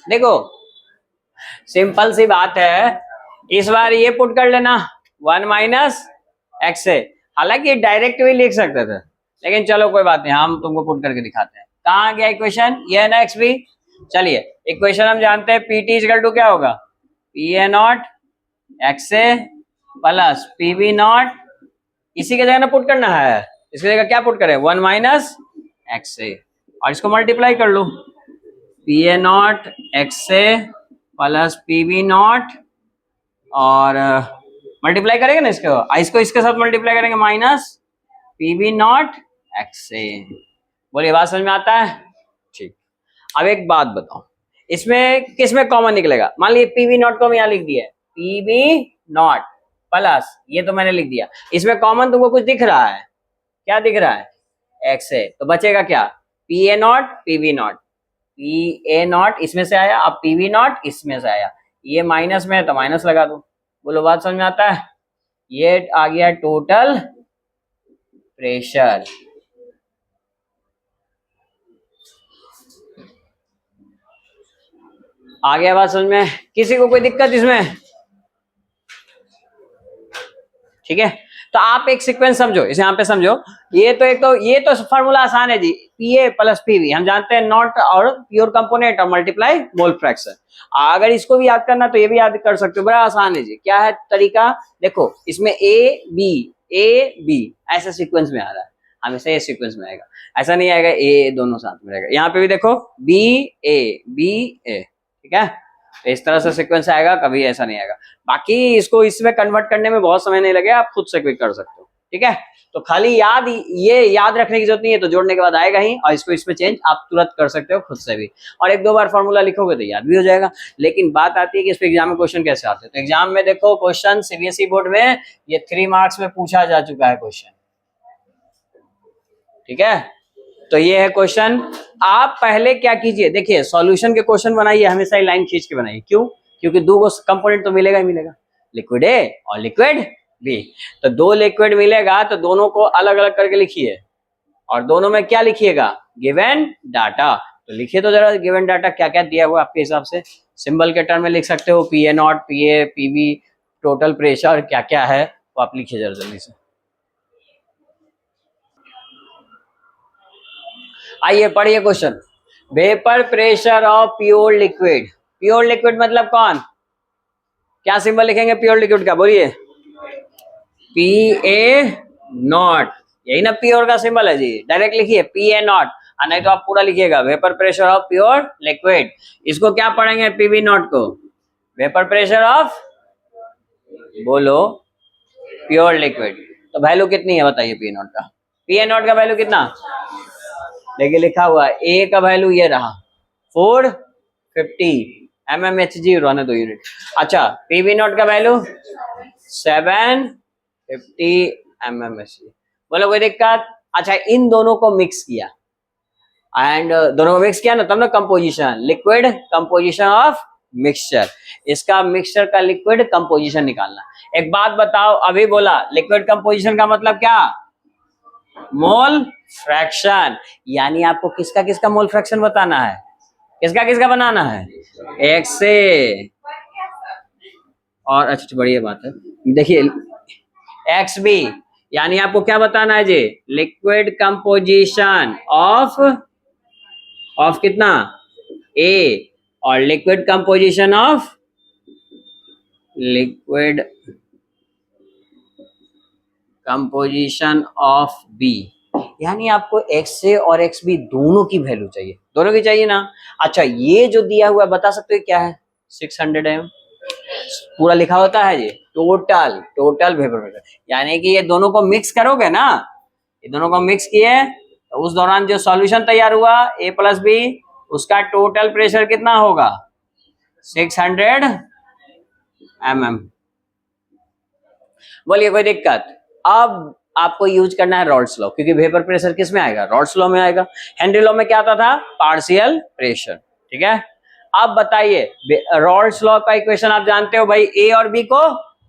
देखो सिंपल सी बात है, इस बार ये पुट कर लेना 1 माइनस XA। हालांकि डायरेक्ट भी लिख सकते थे, लेकिन चलो कोई बात नहीं, हम तुमको पुट करके दिखाते हैं। कहाँ आ गया इक्वेशन? ये है ना XB। चलिए इक्वेशन हम जानते हैं, PT इक्वल टू क्या होगा? PA0 XA plus PB0। इसी के जगह ना पुट करना है, इसकी जगह क्या पुट करें? 1 माइनस XA, और इसको मल्टीप्लाई कर लो, PA0 XA प्लस PB0, और मल्टीप्लाई करेंगे ना इसको इसके साथ मल्टीप्लाई करेंगे, माइनस PB0 XA। बोलिए बात समझ में आता है? ठीक। अब एक बात बताओ, इसमें किसमें कॉमन निकलेगा? मान लीजिए PB0 को हम यहाँ लिख दिए, PB0 प्लस ये तो मैंने लिख दिया, इसमें कॉमन तुमको कुछ दिख रहा है? क्या दिख रहा है? XA। तो बचेगा क्या? PA0 PB0। PA0 इसमें से आया, अब PB0 इसमें से आया, ये माइनस में है तो माइनस लगा दो। बोलो बात समझ में आता है? ये आ गया टोटल प्रेशर। आ गया बात समझ में? किसी को कोई दिक्कत इसमें? ठीक है, तो आप एक सीक्वेंस समझो, इसे यहाँ पे समझो। ये तो फॉर्मूला आसान है जी, PA प्लस PB हम जानते हैं, नॉट और प्योर कंपोनेंट और मल्टीप्लाई मोल फ्रैक्शन। अगर इसको भी याद करना तो ये भी याद कर सकते हो, बड़ा आसान है जी। क्या है तरीका? देखो इसमें A B ऐसा सीक्वेंस में आ रहा है, हमेशा ये सीक्वेंस में आएगा, ऐसा नहीं आएगा A दोनों साथ में रहेगा। यहाँ पे भी देखो BA, ठीक है, तो इस तरह से सीक्वेंस आएगा, कभी ऐसा नहीं आएगा। बाकी इसको इसमें कन्वर्ट करने में बहुत समय नहीं लगेगा, आप खुद से भी कर सकते हो, ठीक है। तो खाली ये याद रखने की जरूरत नहीं है, तो जोड़ने के बाद आएगा ही, और इसको इसमें चेंज आप तुरंत कर सकते हो खुद से भी, और एक दो बार फॉर्मूला लिखोगे तो याद भी हो जाएगा। लेकिन बात आती है कि इस पे एग्जाम में क्वेश्चन कैसे आते हैं। तो एग्जाम में देखो क्वेश्चन CBSE बोर्ड में ये 3 मार्क्स में पूछा जा चुका है क्वेश्चन, ठीक है। तो ये है क्वेश्चन। आप पहले क्या कीजिए, देखिए सॉल्यूशन के क्वेश्चन बनाइए, हमेशा ही लाइन खींच के बनाइए। क्यों? क्योंकि दो कंपोनेंट तो मिलेगा ही मिलेगा, लिक्विड A और लिक्विड B। तो दो लिक्विड मिलेगा तो दोनों को अलग अलग करके लिखिए, और दोनों में क्या लिखिएगा? Given data. तो लिखिए तो जरा गिवन डाटा क्या क्या दिया हुआ आपके हिसाब से, सिंबल के टर्म में लिख सकते हो, PA0 PA PB, total pressure क्या क्या है, तो आप लिखिए जरा जल्दी से। आइए पढ़िए question. Vapour pressure of pure liquid. Pure liquid मतलब कौन? क्या सिंबल लिखेंगे प्योर लिक्विड का? बोलिए। PA0, यही ना प्योर का सिंबल है जी, डायरेक्ट लिखिए PA0, और नहीं तो आप पूरा लिखिएगा vapour pressure of pure liquid. इसको क्या पढ़ेंगे PB0 को? वेपर प्रेशर ऑफ, बोलो, प्योर लिक्विड। तो वैल्यू कितनी है बताइए PA0 का? PA0 का वैल्यू कितना? देखिए लिखा हुआ है, A का वैल्यू ये रहा 450 mmHg, रहने दो यूनिट। अच्छा PB0 का वैल्यू 750 mmHg। बोलो कोई दिक्कत? अच्छा इन दोनों को मिक्स किया, एंड दोनों को मिक्स किया ना, तब ना composition, liquid composition of mixture. इसका मिक्सचर का लिक्विड कंपोजिशन निकालना। एक बात बताओ, अभी बोला लिक्विड कंपोजिशन का मतलब क्या? Mole fraction. यानी आपको किसका किसका मोल फ्रैक्शन बताना है? किसका किसका बनाना है? एक्स से और अच्छा बढ़िया बात है। देखिए एक्स बी, यानी आपको क्या बताना है जी? लिक्विड कंपोजिशन ऑफ कितना? ए, और liquid composition of liquid composition of B, यानी आपको एक्स ए और एक्स बी दोनों की वैल्यू चाहिए, दोनों की चाहिए ना। अच्छा ये जो दिया हुआ बता सकते हो क्या है? 600 एम पूरा लिखा होता है जी, टोटल वेपर प्रेशर, यानी कि ये दोनों को मिक्स करोगे ना, ये दोनों को मिक्स किए तो उस दौरान जो सॉल्यूशन तैयार हुआ ए प्लस बी, उसका टोटल प्रेशर कितना होगा? 600 mm। बोलिए कोई दिक्कत? अब आपको यूज करना है रॉल्स लॉ, क्योंकि वेपर प्रेशर किस में आएगा? रॉल्स लॉ में आएगा। हेनरी लॉ में क्या आता था? पार्शियल प्रेशर, ठीक है। अब बताइए रॉल्स लॉ का इक्वेशन आप जानते हो भाई, ए और बी को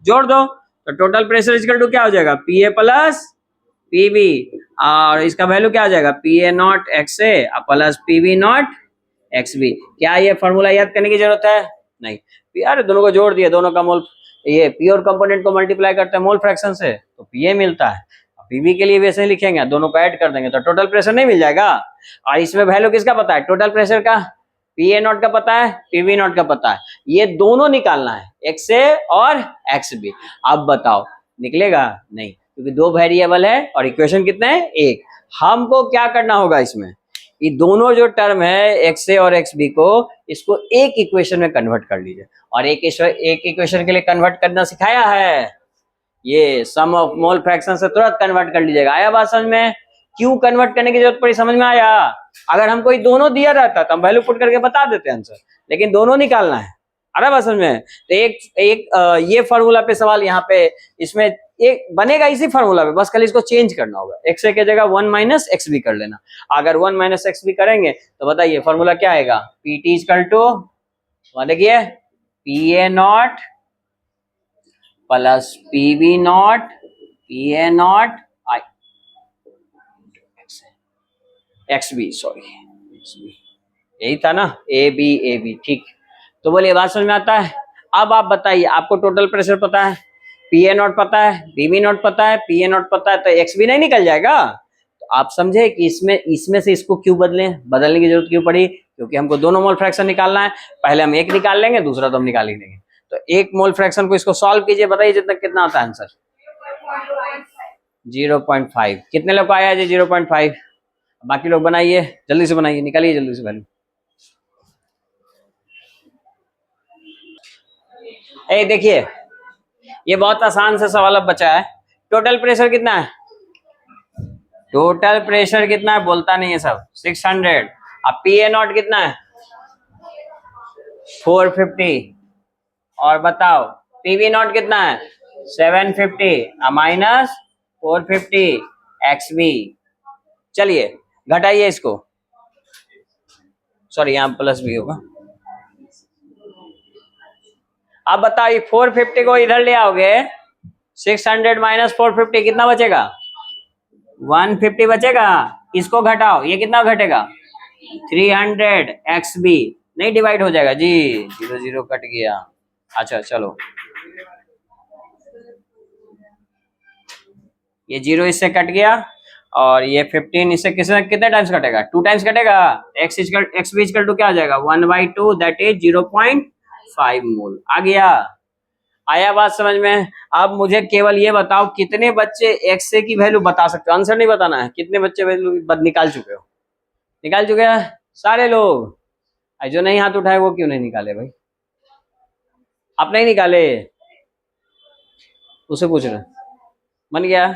जोड़ दो तो टोटल प्रेशर इक्वल टू क्या हो जाएगा? P A plus P B, और इसका वैल्यू क्या हो जाएगा? P A not X A plus P B not X B. क्या ये फॉर्मूला याद करने की जरूरत है? नहीं यार, दोनों को जोड़ दिए, दोनों का मोल, ये प्योर कंपोनेंट को मल्टीप्लाई करते हैं मोल फ्रैक्शन से तो पीए मिलता है। पीवी के लिए भी ऐसे ही लिखेंगे, दोनों को ऐड कर देंगे तो टोटल प्रेशर नहीं मिल जाएगा। और इसमें वैल्यू किसका पता है? टोटल प्रेशर का। पीए नॉट का पता है, पीवी नॉट का पता है, ये दोनों निकालना है, एक्स ए और एक्स बी। अब बताओ निकलेगा? नहीं, क्योंकि दो वेरिएबल है और इक्वेशन कितने हैं? एक। हमको क्या करना होगा इसमें? ये दोनों जो टर्म है एक्स ए और एक्स बी को, इसको एक इक्वेशन में कन्वर्ट कर लीजिए, और एक इक्वेशन के लिए कन्वर्ट करना सिखाया है, ये सम ऑफ मोल फ्रैक्शन से तुरंत कन्वर्ट कर लीजिएगा। आया बात समझ में? क्यों कन्वर्ट करने की जरूरत पड़ी, समझ में आया? अगर हमको ये दोनों दिया रहता तो हम वैल्यू पुट करके बता देते आंसर, लेकिन दोनों निकालना है। अरे बात समझ में? तो ये फॉर्मूला पे सवाल यहाँ पे इसमें एक बनेगा इसी फॉर्मूला पे, बस कल इसको चेंज करना होगा, एक्स ए की जगह 1 माइनस एक्स बी कर लेना। अगर 1 माइनस एक्स बी करेंगे तो बताइए फॉर्मूला क्या आएगा? पी टी इक्वल टू, देखिए P A not plus P B not P A not I X B, sorry यही था ना, ए बी, ठीक। तो बोलिए बात समझ में आता है? अब आप बताइए, आपको टोटल प्रेशर पता है, पी ए नॉट पता है, पी बी नॉट पता है, पी ए नॉट पता है, तो एक्स बी नहीं निकल जाएगा? तो आप समझे कि इसमें से इसको क्यों बदलने की जरूरत क्यों पड़ी? क्योंकि हमको दोनों मोल फ्रैक्शन निकालना है, पहले हम एक निकाल लेंगे, दूसरा तो हम निकाल ही लेंगे। तो एक मोल फ्रैक्शन को इसको सॉल्व कीजिए, बताइए जितना कितना आता है आंसर? 0.5। कितने लोग को आया है 0.5? बाकी लोग बनाइए, जल्दी से बनाइए, निकालिए जल्दी से वैल्यू। देखिए ये बहुत आसान सा सवाल अब बचा है। टोटल प्रेशर कितना है? टोटल प्रेशर कितना है बोलता नहीं है सब, 600। अब पी ए नॉट कितना है? 450। और बताओ पीवी नॉट कितना है? 750 माइनस 450 एक्स बी। चलिए घटाइए इसको, सॉरी यहाँ प्लस भी होगा। अब बताइए 450 को इधर ले आओगे, 600 माइनस 450 कितना बचेगा? 150 बचेगा। इसको घटाओ, ये कितना घटेगा? 300 एक्स बी। नहीं डिवाइड हो जाएगा जी, 0 0 कट गया। अच्छा चलो, ये 0 इससे कट गया, और ये 15 इससे कितने टाइम्स कटेगा? 2 टाइम्स कटेगा। एक्स बी इक्वल टू क्या आ जाएगा? 1/2, दैट इज 0.5 मोल। आ गया? आया बात समझ में? अब मुझे केवल ये बताओ कितने बच्चे एक्स ए की वैल्यू बता सकते हो, आंसर नहीं बताना है, कितने बच्चे वैल्यू निकाल चुके हो? निकाल चुके हैं सारे लोग? जो नहीं हाथ उठाए वो क्यों नहीं निकाले भाई? आप नहीं निकाले, उसे पूछ रहे। बन गया?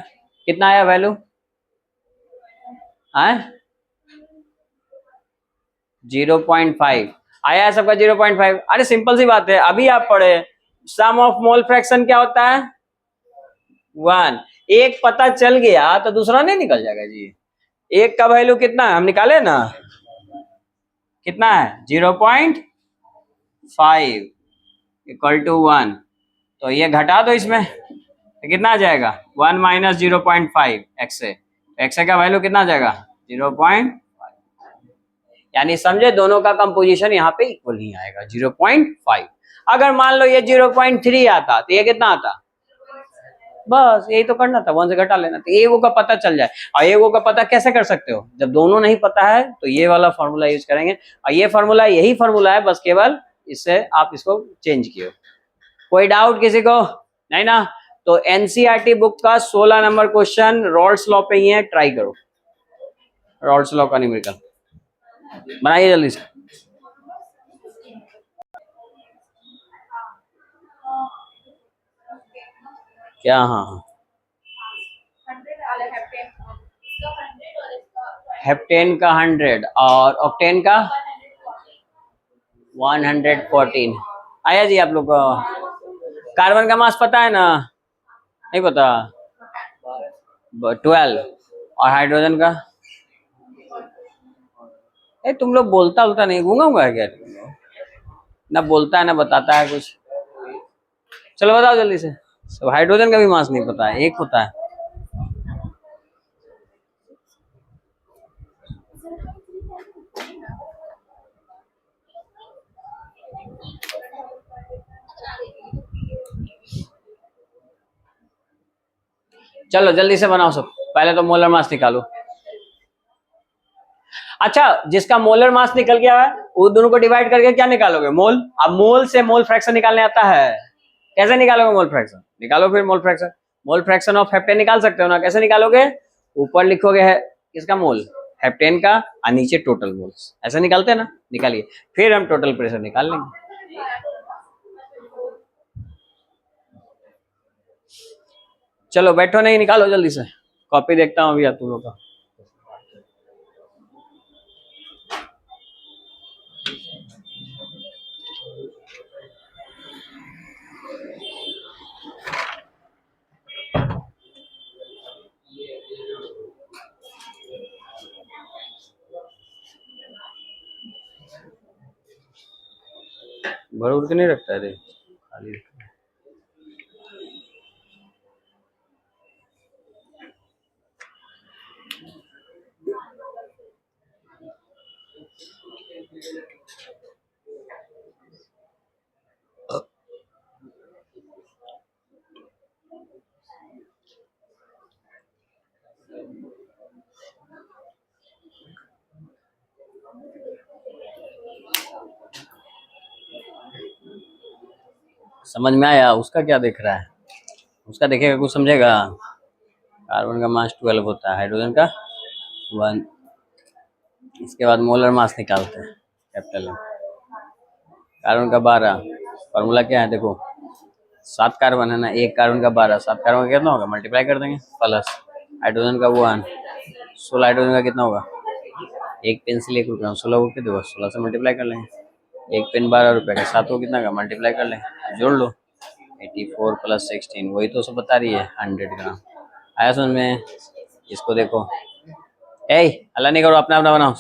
कितना आया वैल्यू? आए 0.5 आया है सबका 0.5। अरे सिंपल सी बात है, अभी आप पढ़े सम ऑफ मोल फ्रैक्शन क्या होता है? 1। एक पता चल गया तो दूसरा नहीं निकल जाएगा जी। एक का वैल्यू कितना है हम निकाले ना, कितना है? 0.5 इक्वल टू 1। तो ये घटा दो इसमें तो कितना आ जाएगा? 1 माइनस 0.5 एक्स ए। एक्स ए का वैल्यू कितना आ जाएगा? 0.5। यानी समझे दोनों का कंपोजिशन यहाँ पे इक्वल ही आएगा 0.5। अगर मान लो ये 0.3 आता तो ये कितना आता, बस यही तो करना था, 1 से घटा लेना, तो ए ओ का पता चल जाए। और ए ओ का पता कैसे कर सकते हो, जब दोनों नहीं पता है तो ये वाला फॉर्मूला यूज करेंगे, और ये फॉर्मूला यही फॉर्मूला है, बस केवल इससे आप इसको चेंज किए। कोई डाउट किसी को नहीं ना? तो एनसीईआरटी बुक का 16 नंबर क्वेश्चन रॉल्स लॉ पे ही है, ट्राई करो। रॉल्स लॉ का न्यूमेरिकल बनाइए जल्दी से। क्या? हाँ हाँ, हेप्टेन का 100 और ऑक्टेन का 114। आया जी आप लोग को? कार्बन का मास पता है ना? नहीं पता? 12। और हाइड्रोजन का? तुम लोग बोलता नहीं, गूंगा हुआ है क्या? ना बोलता है ना बताता है कुछ। चलो बताओ जल्दी से। सब हाइड्रोजन का भी मास नहीं पता है, एक होता है। चलो जल्दी से बनाओ सब, पहले तो मोलर मास निकालो। अच्छा, जिसका मोलर मास निकल गया है वो दोनों को डिवाइड करके क्या निकालोगे, मोल। अब मोल से मोल फ्रैक्शन निकालने आता है, कैसे निकालोगे मोल फ्रैक्शन? निकालो फिर मोल fraction. Mole fraction of heptane निकाल सकते हो ना, कैसे निकालोगे? ऊपर लिखोगे है किसका मोल, हेप्टेन का, और नीचे टोटल मोल्स, ऐसे निकालते हैं ना, निकालिए, फिर हम टोटल प्रेशर निकाल लेंगे। चलो बैठो नहीं, निकालो जल्दी से, कॉपी देखता हूँ अभी तुम लोग का। भर उड़ के नहीं रखता है रे, खाली रखता है। समझ में आया? उसका क्या देख रहा है, उसका देखेगा कुछ समझेगा। कार्बन का मास 12 होता है, हाइड्रोजन का 1। इसके बाद मोलर मास निकालते हैं, कैपिटल में। कार्बन का 12, फॉर्मूला क्या है देखो, 7 कार्बन है ना, एक कार्बन का 12, 7 कार्बन का कितना होगा, मल्टीप्लाई कर देंगे, प्लस हाइड्रोजन का 1, 16 हाइड्रोजन का कितना होगा, एक पेंसिल 1 रुपये, 16 रुपये दो, 16 से मल्टीप्लाई कर लेंगे, एक पेन 12 रुपये का, 7 को कितना का मल्टीप्लाई कर लेंगे, जोड़ लो, 84 + 16, वही तो सब बता रही है, 100 ग्राम। आया समझ में? इसको देखो, अल्लाह नहीं करो, अपना अपना बनाओ।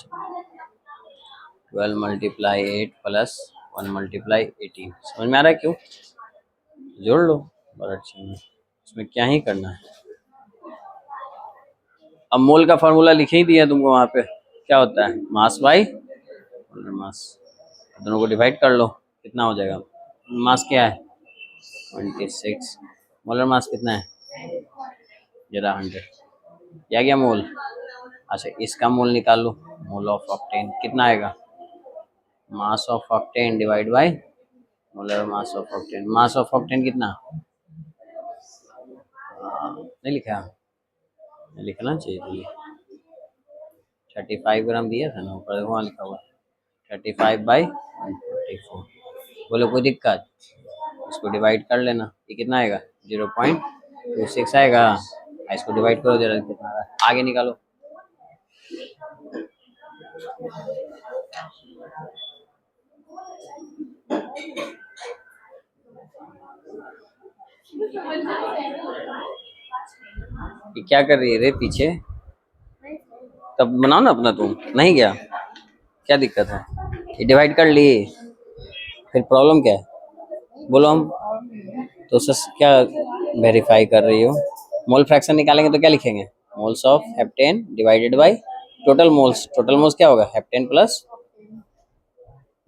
12 × 8 + 1 × 18, समझ में आ रहा है? क्यों? जोड़ लो, बड़ा अच्छा है, इसमें क्या ही करना है। अब मोल का फॉर्मूला लिख ही दिया तुमको वहाँ पे, क्या होता है, मास बाई मोलर मास, दोनों को डिवाइड कर लो, कितना हो जाएगा, मास क्या है 26, मोलर मास कितना है जरा 100, क्या गया मोल। अच्छा इसका मोल निकाल लो, मोल ऑफ ऑक्टेन कितना आएगा, mass of octane divide by molar mass of octane. Mass of octane कितना, नहीं लिखा, नहीं लिखना चाहिए तो, 35 ग्राम दिया था ना ऊपर, वहाँ लिखा हुआ 35/144। बोलो कोई दिक्कत, इसको डिवाइड कर लेना, ये कितना आएगा 0.26 आएगा, इसको डिवाइड करो जरा, कितना आ, आगे निकालो। ये क्या कर रही है रे पीछे, तब बनाओ ना अपना, तुम नहीं गया, क्या दिक्कत है, ये डिवाइड कर लिए, फिर प्रॉब्लम क्या है बोलो। हम तो सर क्या वेरीफाई कर रही हो, मोल फ्रैक्शन निकालेंगे तो क्या लिखेंगे, moles of heptane divided by total moles. Total moles क्या होगा, हेप्टेन प्लस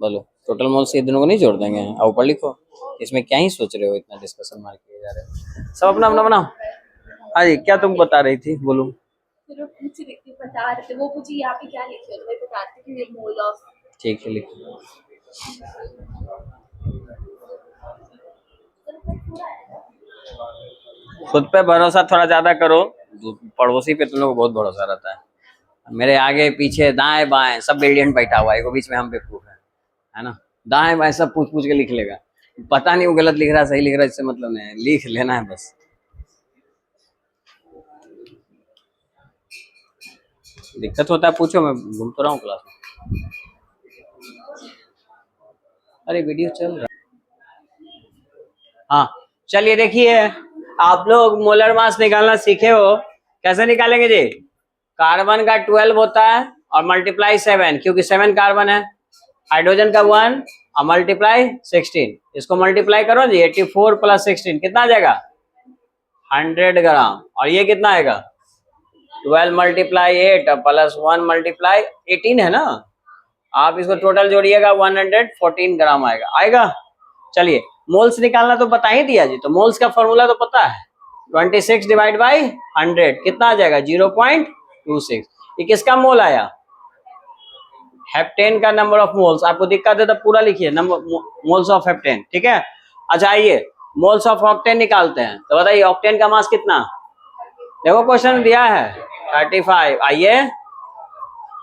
बोलो टोटल मोल से ये दोनों को नहीं जोड़ देंगे? और ऊपर लिखो। इसमें क्या ही सोच रहे हो, इतना डिस्कशन मार के जा रहे हो। सब अपना अपना बनाओ। हाँ जी, क्या तुम बता रही थी, बोलो। फिर वो पूछ रही थी, बता रहे थे, वो पूछी यहाँ पे क्या लिखे हो, तो मैं बता रही थी कि मोल ऑफ। ठीक है, लिखो। खुद पे भरोसा थोड़ा ज्यादा करो, पड़ोसी पे तुम लोग को बहुत भरोसा रहता है। मेरे आगे पीछे दाएं बाएं सब ब्रिलियंट बैठा हुआ है, एक बीच में हम बेवकूफ है ना। दाएं बाएं सब पूछ पूछ के लिख लेगा, पता नहीं वो गलत लिख रहा है सही लिख रहा है, इससे मतलब नहीं है, लिख लेना है बस। दिक्कत होता है पूछो, मैं घूम तो रहा हूँ क्लास में। अरे वीडियो चल रहा है। हाँ चलिए देखिए, आप लोग मोलर मास निकालना सीखे हो, कैसे निकालेंगे जी? कार्बन का 12 होता है और मल्टीप्लाई 7, क्योंकि 7 कार्बन है। हाइड्रोजन का 1 और मल्टीप्लाई 16, इसको मल्टीप्लाई करो जी, 84 प्लस 16 कितना आ जाएगा? 100 ग्राम। और ये कितना आएगा? 12 मल्टीप्लाई 8 प्लस 1 मल्टीप्लाई 18 है ना। आप इसको टोटल जोड़िएगा 114 ग्राम आएगा। चलिए मोल्स निकालना तो बता ही दिया जी, तो मोल्स का फॉर्मूला तो पता है, 26 डिवाइड बाई 100 कितना आ जाएगा? 0.26। ये किसका मोल आया? हेप्टेन का नंबर ऑफ मोल्स। आपको दिक्कत है तो पूरा लिखिए, नंबर मोल्स ऑफ हेप्टेन, ठीक है। अच्छा आइए मोल्स ऑफ ऑक्टेन निकालते हैं, तो बताइए ऑक्टेन का मास कितना? देखो क्वेश्चन दिया है 35। आइए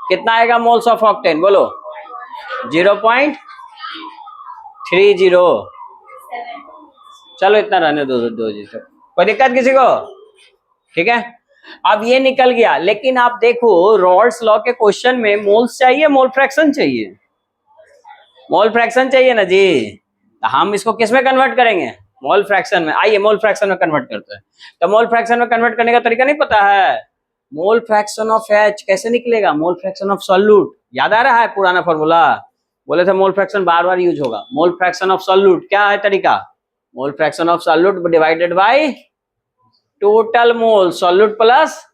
कितना आएगा मोल्स ऑफ ऑक्टेन, बोलो। 0.30। चलो इतना रहने दो जी, कोई दिक्कत किसी को? ठीक है, अब ये निकल गया। लेकिन आप देखो रॉल्स लॉ के क्वेश्चन में मोल्स चाहिए, मोल फ्रैक्शन चाहिए? मोल फ्रैक्शन चाहिए ना जी, तो हम इसको किस में कन्वर्ट करेंगे? मोल फ्रैक्शन में। आइए मोल फ्रैक्शन में कन्वर्ट करते हैं। तो मोल फ्रैक्शन में कन्वर्ट करने का तरीका नहीं पता है? मोल फ्रैक्शन ऑफ H कैसे निकलेगा? मोल फ्रैक्शन ऑफ सॉल्यूट, याद आ रहा है पुराना फॉर्मूला? बोले थे मोल फ्रैक्शन बार बार यूज होगा। मोल फ्रैक्शन ऑफ सॉल्यूट क्या है तरीका? मोल fraction of solute divided by total mole, solute plus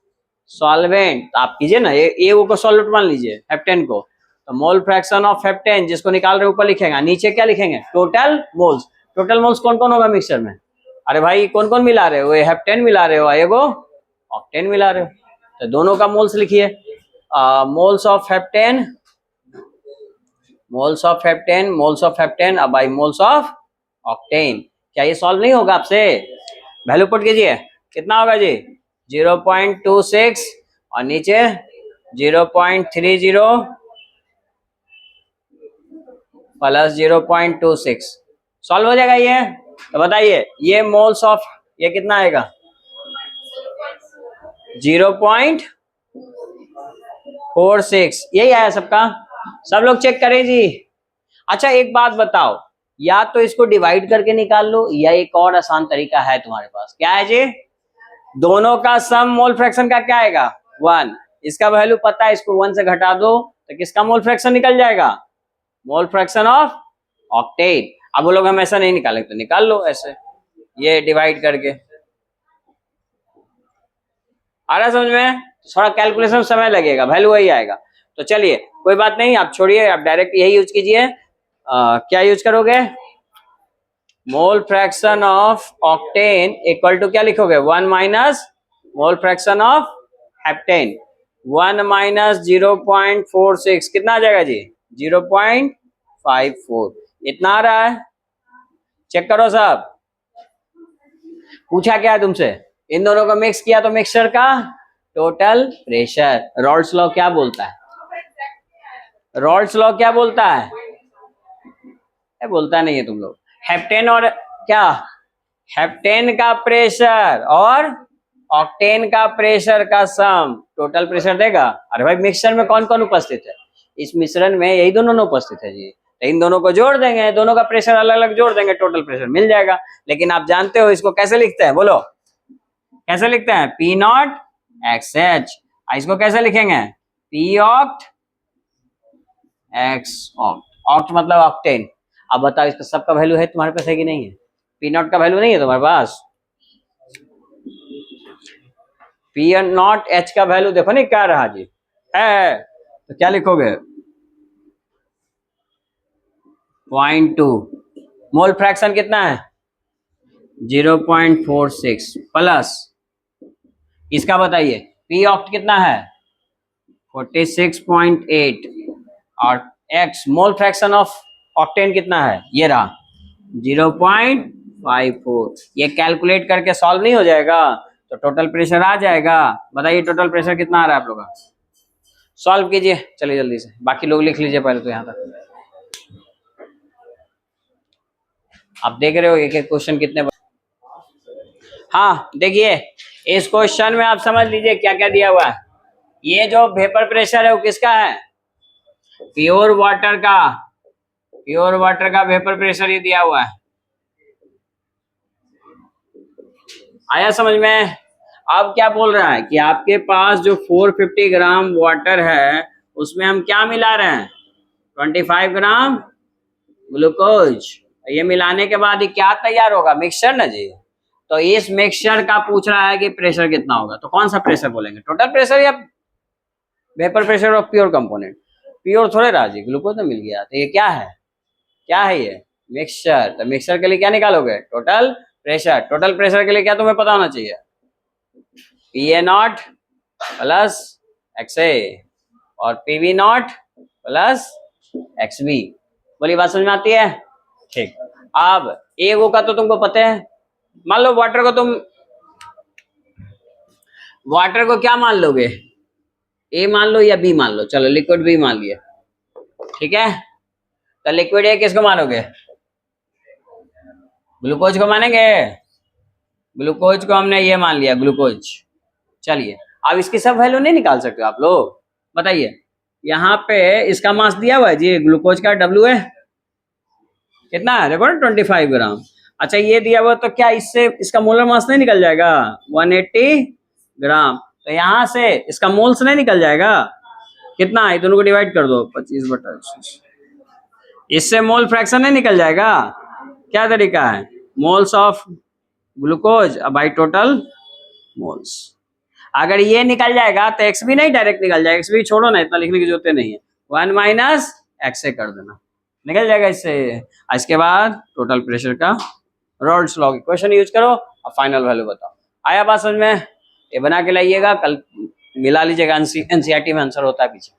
solvent. आप कीजिए ना, ए को सॉल्यूट मान लीजिए, हेप्टेन को, तो मोल फ्रैक्शन ऑफ हेप्टेन जिसको निकाल रहे ऊपर लिखेगा, नीचे क्या लिखेंगे? Total moles. टोटल मोल्स कौन कौन होगा मिक्सचर में? अरे भाई कौन कौन मिला रहे हो? हेप्टेन मिला रहे हो, एगो ऑक्टेन मिला रहे हो, तो दोनों का मोल्स लिखिए। Moles of heptane, moles of heptane, moles of heptane अब बाई मोल्स ऑफ ऑक्टेन। क्या ये सॉल्व नहीं होगा आपसे? वैल्यू पुट कीजिए, कितना होगा जी? 0.26 और नीचे 0.30 प्लस 0.26, सॉल्व हो जाएगा ये। तो बताइए ये मोल्स ऑफ, ये कितना आएगा? 0.46, यही आया सबका। सब लोग चेक करें जी। अच्छा एक बात बताओ, या तो इसको डिवाइड करके निकाल लो, या एक और आसान तरीका है तुम्हारे पास, क्या है जी? दोनों का सम मोल फ्रैक्शन का क्या आएगा? 1। इसका वैल्यू पता है, इसको 1 से घटा दो तो किसका मोल फ्रैक्शन निकल जाएगा? मोल फ्रैक्शन ऑफ ऑक्टेन। अब वो लोग हम ऐसा नहीं निकालेंगे तो निकाल लो ऐसे, ये डिवाइड करके। आ रहा समझ में? थोड़ा कैलकुलेशन समय लगेगा, वैल्यू वही आएगा। तो चलिए कोई बात नहीं, आप छोड़िए, आप डायरेक्ट यही यूज कीजिए। क्या यूज करोगे? Mole fraction of octane equal to क्या लिखोगे? 1 minus mole fraction of heptane. 1 minus 0.46 कितना आ जाएगा जी? 0.54। इतना आ रहा है, चेक करो सब। पूछा क्या है तुमसे? इन दोनों को मिक्स किया तो मिक्सचर का टोटल प्रेशर। रॉल्स लॉ क्या बोलता है? रॉल्स लॉ क्या बोलता है? बोलता नहीं है तुम लोग। हेप्टेन और क्या? हेप्टेन का प्रेशर और ऑक्टेन का प्रेशर का सम टोटल प्रेशर देगा। अरे भाई मिक्सचर में कौन कौन उपस्थित है? इस मिश्रण में यही दोनों उपस्थित है जी, तो इन दोनों को जोड़ देंगे, दोनों का प्रेशर अलग अलग जोड़ देंगे, टोटल प्रेशर मिल जाएगा। लेकिन आप जानते हो इसको कैसे लिखते हैं, बोलो कैसे लिखते हैं? P not x H. इसको कैसे लिखेंगे? P oct x oct. Oct मतलब ऑक्टेन। अब बताओ इसका सबका वैल्यू है तुम्हारे पास है कि नहीं है? पी नॉट का वैल्यू नहीं है तुम्हारे पास? पी नॉट एच का वैल्यू देखो नहीं क्या रहा जी, है तो क्या लिखोगे? 0.2। मोल फ्रैक्शन कितना है? 0.46 प्लस इसका बताइए पी ऑक्ट कितना है? 46.8 और x mole fraction of octane कितना है? ये रहा 0.54। ये कैलकुलेट करके सॉल्व नहीं हो जाएगा तो टोटल प्रेशर आ जाएगा। बताइए टोटल प्रेशर कितना आ रहा है आप लोग का? सॉल्व कीजिए चलिए जल्दी से, बाकी लोग लिख लीजिए पहले तो यहाँ तक। आप देख रहे हो एक एक क्वेश्चन कितने। हाँ देखिए इस क्वेश्चन में आप समझ लीजिए क्या क्या दिया हुआ है। ये जो वेपर प्रेशर है वो किसका है? प्योर वाटर का, प्योर वाटर का वेपर प्रेशर ये दिया हुआ है। आया समझ में? अब क्या बोल रहा है कि आपके पास जो 450 ग्राम वाटर है उसमें हम क्या मिला रहे हैं? 25 ग्राम ग्लूकोज। ये मिलाने के बाद ये क्या तैयार होगा? मिक्सचर ना जी। तो इस मिक्सचर का पूछ रहा है कि प्रेशर कितना होगा, तो कौन सा प्रेशर बोलेंगे? टोटल प्रेशर या vapour pressure of pure component? Pure थोड़े राजी, ग्लूकोज तो मिल गया। तो ये क्या है? क्या है ये? मिक्सचर। तो मिक्सचर के लिए क्या निकालोगे? Total pressure. टोटल प्रेशर के लिए क्या तुम्हें पता होना चाहिए? PA0 प्लस XA और PV0 प्लस XB। बोली बात समझ में आती है? ठीक। अब एगो का तो तुमको पता है। मान लो वाटर को तुम, वाटर को क्या मान लोगे? ए मान लो या बी मान लो। चलो लिक्विड बी मान लिया, ठीक है। तो लिक्विड ए किसको मानोगे? ग्लूकोज को मानेंगे। ग्लूकोज को हमने ये मान लिया, ग्लूकोज। चलिए अब इसकी सब वैल्यू नहीं निकाल सकते आप लोग? बताइए यहाँ पे इसका मास दिया हुआ है जी, ग्लूकोज का W है कितना है? देखो ना 25 ग्राम। अच्छा ये दिया हुआ तो क्या इससे इसका मोलर मास नहीं निकल जाएगा? 180 ग्राम। तो यहाँ से इसका मोल्स नहीं निकल जाएगा? कितना है? दोनों को डिवाइड कर दो 25/100। इससे मोल फ्रैक्शन नहीं निकल जाएगा? क्या तरीका है? Moles of glucose by total moles. अगर ये निकल जाएगा तो एक्स भी नहीं डायरेक्ट निकल जाएगा। एक्स भी छोड़ो ना, इतना लिखने की जरूरत नहीं है। 1 माइनस एक्स कर देना, निकल जाएगा इससे। इसके बाद टोटल प्रेशर का रॉल्ड्स लॉ इक्वेशन यूज करो और फाइनल वैल्यू बताओ। आया बात समझ में? ये बना के लाइएगा, कल मिला लीजिएगा। एनसीईआरटी में आंसर होता है पीछे।